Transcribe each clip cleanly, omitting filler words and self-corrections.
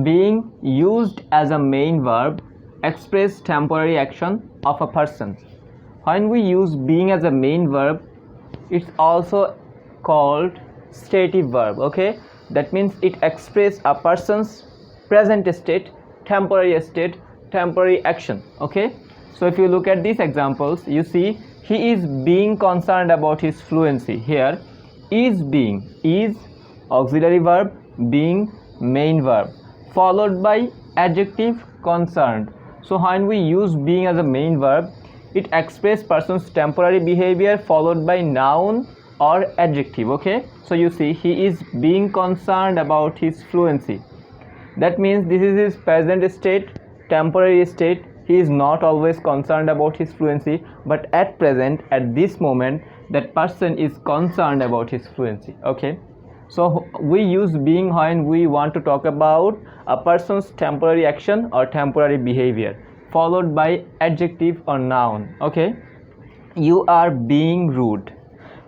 being used as a main verb express temporary action of a person. When we use being as a main verb, it's also called stative verb. Okay, that means it expresses a person's present state, temporary action. Okay, so if you look at these examples, you see he is being concerned about his fluency. Here is auxiliary verb, being main verb, followed by adjective concerned. So when we use being as a main verb, it expresses person's temporary behavior followed by noun or adjective. Okay, so you see he is being concerned about his fluency. That means this is his present state, temporary state. He is not always concerned about his fluency, but at present, at this moment, that person is concerned about his fluency. Okay, so we use being when we want to talk about a person's temporary action or temporary behavior, followed by adjective or noun. Okay, you are being rude.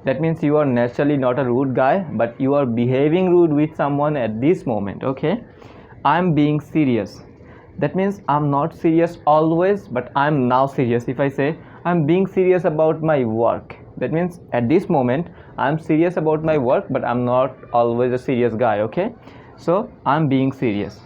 That means you are naturally not a rude guy, but you are behaving rude with someone at this moment. Okay, I'm being serious. That means I'm not serious always, but I'm now serious. If I say I'm being serious about my work, that means at this moment I'm serious about my work, but I'm not always a serious guy. Okay, so I'm being serious.